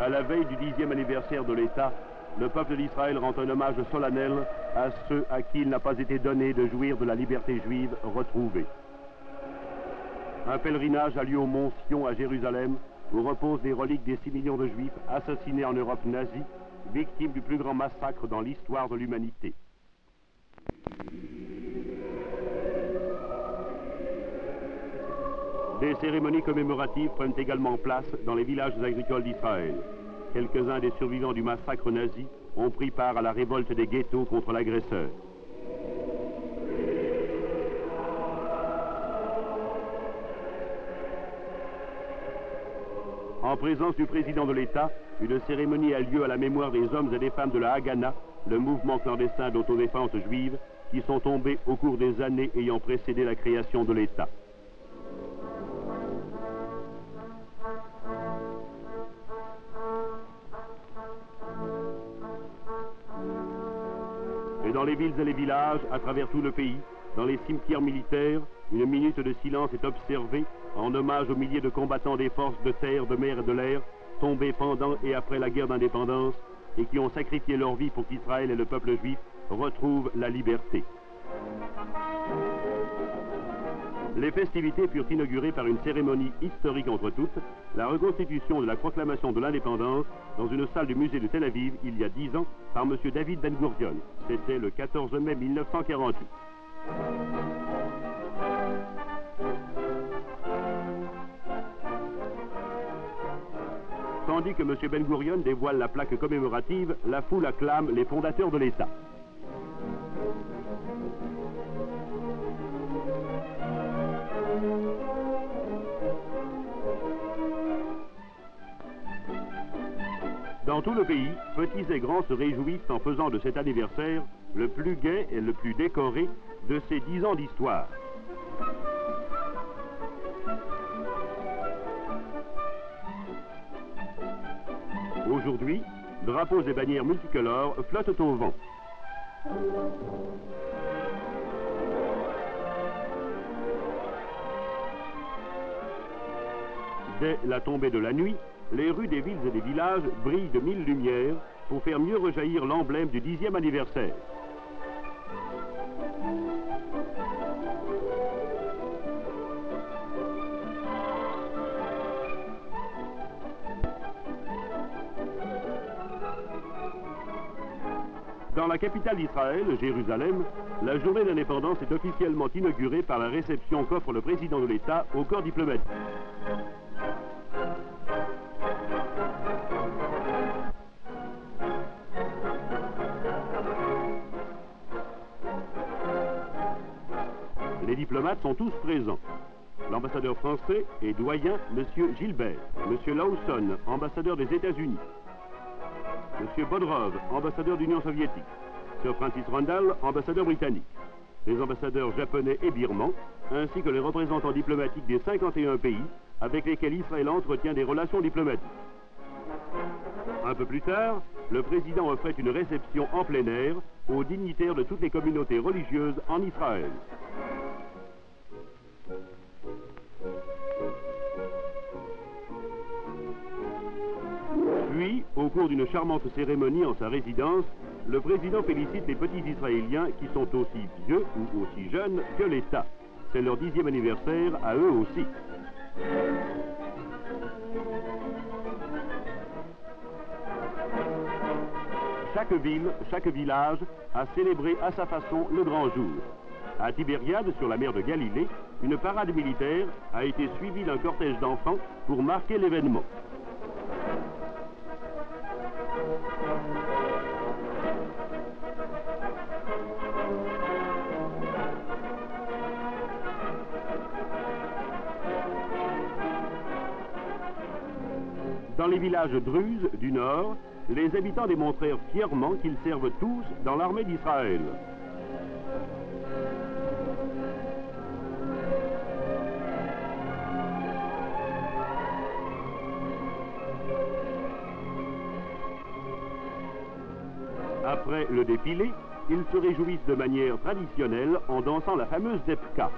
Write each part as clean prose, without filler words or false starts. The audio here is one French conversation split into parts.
À la veille du 10e anniversaire de l'État, le peuple d'Israël rend un hommage solennel à ceux à qui il n'a pas été donné de jouir de la liberté juive retrouvée. Un pèlerinage a lieu au mont Sion à Jérusalem, où reposent les reliques des 6 millions de juifs assassinés en Europe nazie, victimes du plus grand massacre dans l'histoire de l'humanité. Des cérémonies commémoratives prennent également place dans les villages agricoles d'Israël. Quelques-uns des survivants du massacre nazi ont pris part à la révolte des ghettos contre l'agresseur. En présence du président de l'État, une cérémonie a lieu à la mémoire des hommes et des femmes de la Haganah, le mouvement clandestin d'autodéfense juive, qui sont tombés au cours des années ayant précédé la création de l'État. Et dans les villes et les villages, à travers tout le pays, dans les cimetières militaires, une minute de silence est observée en hommage aux milliers de combattants des forces de terre, de mer et de l'air, tombés pendant et après la guerre d'indépendance et qui ont sacrifié leur vie pour qu'Israël et le peuple juif retrouvent la liberté. Les festivités furent inaugurées par une cérémonie historique entre toutes, la reconstitution de la proclamation de l'indépendance dans une salle du musée de Tel Aviv il y a 10 ans par M. David Ben Gurion. C'était le 14 mai 1948. Tandis que M. Ben Gurion dévoile la plaque commémorative, la foule acclame les fondateurs de l'État. Dans tout le pays, petits et grands se réjouissent en faisant de cet anniversaire le plus gai et le plus décoré de ces 10 ans d'histoire. Aujourd'hui, drapeaux et bannières multicolores flottent au vent. Dès la tombée de la nuit, les rues des villes et des villages brillent de 1000 lumières pour faire mieux rejaillir l'emblème du 10e anniversaire. Dans la capitale d'Israël, Jérusalem, la journée d'indépendance est officiellement inaugurée par la réception qu'offre le président de l'État au corps diplomatique. Les diplomates sont tous présents. L'ambassadeur français et doyen, M. Gilbert, M. Lawson, ambassadeur des États-Unis, M. Bodrov, ambassadeur d'Union soviétique, Sir Francis Randall, ambassadeur britannique, les ambassadeurs japonais et birmans, ainsi que les représentants diplomatiques des 51 pays avec lesquels Israël entretient des relations diplomatiques. Un peu plus tard, le président offrait une réception en plein air aux dignitaires de toutes les communautés religieuses en Israël. Puis, au cours d'une charmante cérémonie en sa résidence, le président félicite les petits Israéliens qui sont aussi vieux ou aussi jeunes que l'État. C'est leur 10e anniversaire à eux aussi. Chaque ville, chaque village a célébré à sa façon le grand jour. À Tibériade, sur la mer de Galilée, une parade militaire a été suivie d'un cortège d'enfants pour marquer l'événement. Dans les villages druzes du Nord, les habitants démontrèrent fièrement qu'ils servent tous dans l'armée d'Israël. Après le défilé, ils se réjouissent de manière traditionnelle en dansant la fameuse Debka.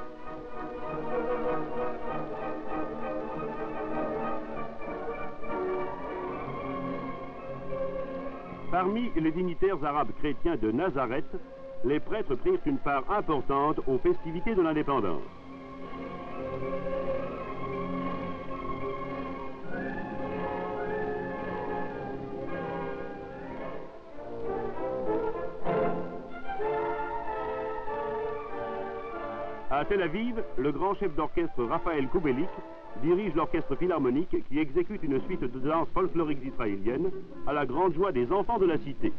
Parmi les dignitaires arabes chrétiens de Nazareth, les prêtres prirent une part importante aux festivités de l'indépendance. À Tel Aviv, le grand chef d'orchestre Raphaël Koubelik dirige l'orchestre philharmonique qui exécute une suite de danses folkloriques israéliennes à la grande joie des enfants de la cité.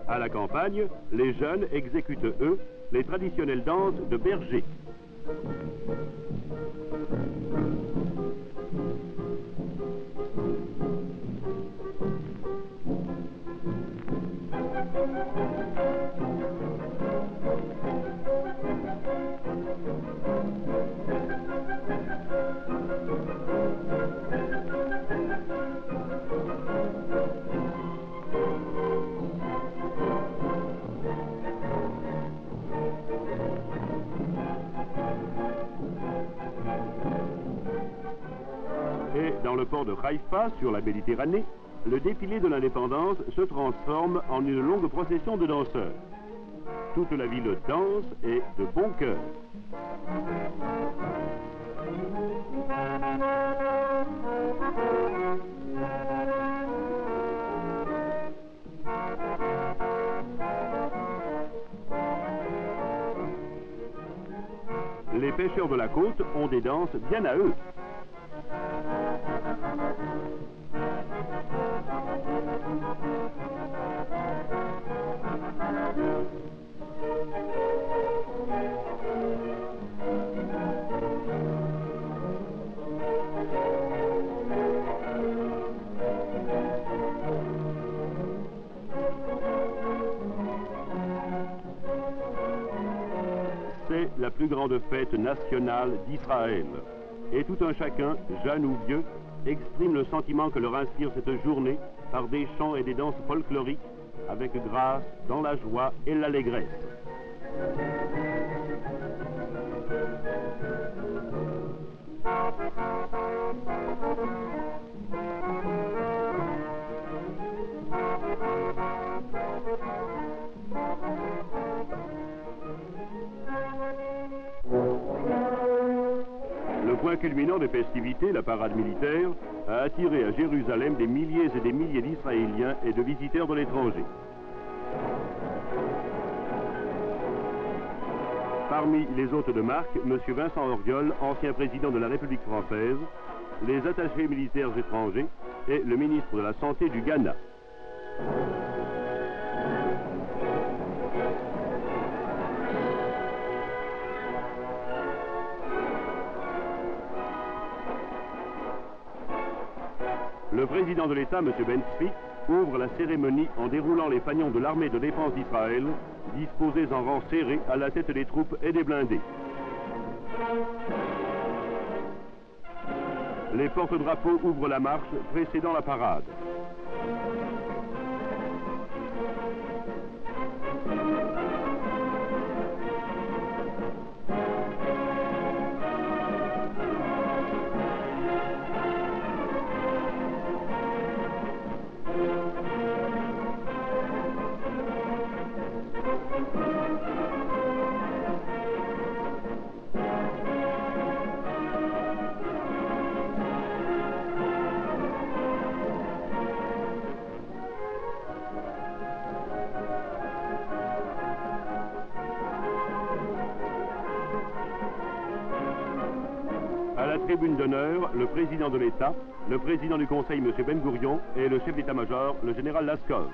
À la campagne, les jeunes exécutent, eux, les traditionnelles danses de berger. Et dans le port de Haïfa, sur la Méditerranée, le défilé de l'indépendance se transforme en une longue procession de danseurs. Toute la ville danse et de bon cœur. Les pêcheurs de la côte ont des danses bien à eux. C'est la plus grande fête nationale d'Israël. Et tout un chacun, jeune ou vieux, exprime le sentiment que leur inspire cette journée par des chants et des danses folkloriques, avec grâce, dans la joie et l'allégresse. Le point culminant des festivités, la parade militaire, a attiré à Jérusalem des milliers et des milliers d'Israéliens et de visiteurs de l'étranger. Parmi les hôtes de marque, M. Vincent Auriol, ancien président de la République française, les attachés militaires étrangers et le ministre de la Santé du Ghana. Le président de l'État, M. Ben-Zvi, ouvre la cérémonie en déroulant les fanions de l'armée de défense d'Israël, disposés en rang serré à la tête des troupes et des blindés. Les porte-drapeaux ouvrent la marche précédant la parade. À la tribune d'honneur, le président de l'État, le président du Conseil, M. Ben Gourion, et le chef d'état-major, le général Laskov.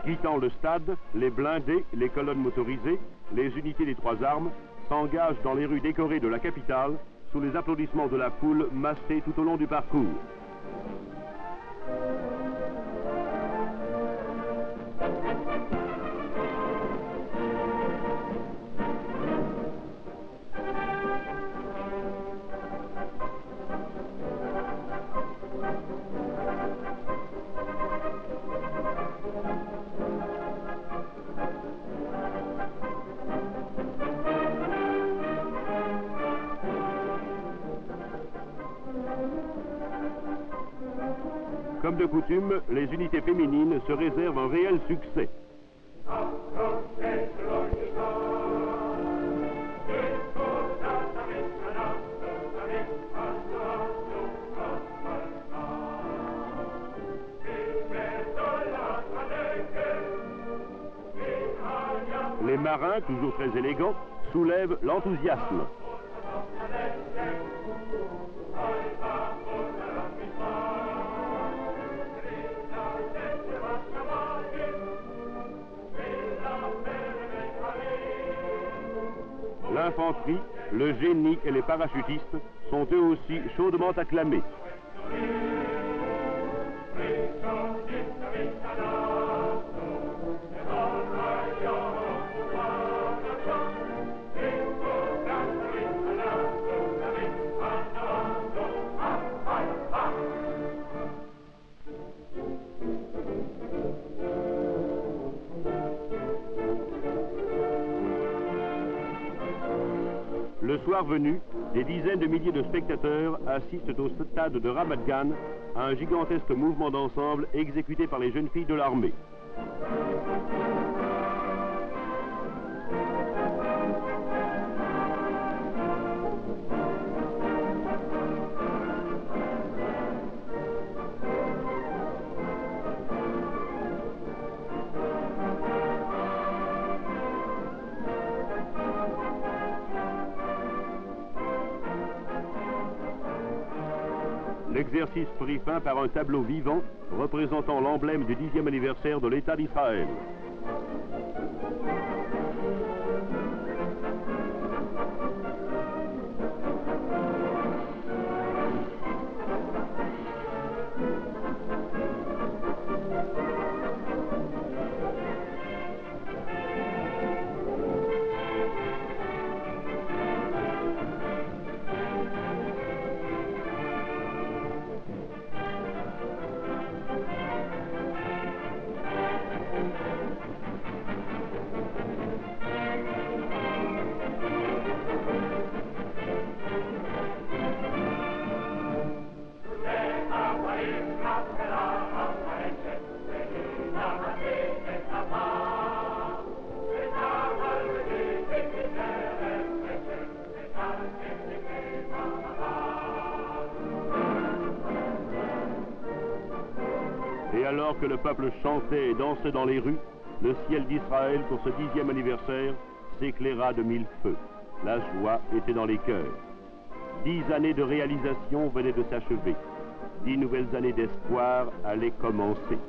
Quittant le stade, les blindés, les colonnes motorisées, les unités des trois armes s'engagent dans les rues décorées de la capitale sous les applaudissements de la foule massée tout au long du parcours. Comme de coutume, les unités féminines se réservent un réel succès. Les marins, toujours très élégants, soulèvent l'enthousiasme. L'infanterie, le génie et les parachutistes sont eux aussi chaudement acclamés. Le soir venu, des dizaines de milliers de spectateurs assistent au stade de Ramat Gan à un gigantesque mouvement d'ensemble exécuté par les jeunes filles de l'armée. L'exercice prit fin par un tableau vivant représentant l'emblème du 10e anniversaire de l'État d'Israël. Et alors que le peuple chantait et dansait dans les rues, le ciel d'Israël pour ce 10e anniversaire s'éclaira de mille feux. La joie était dans les cœurs. 10 années de réalisation venaient de s'achever. 10 nouvelles années d'espoir allaient commencer.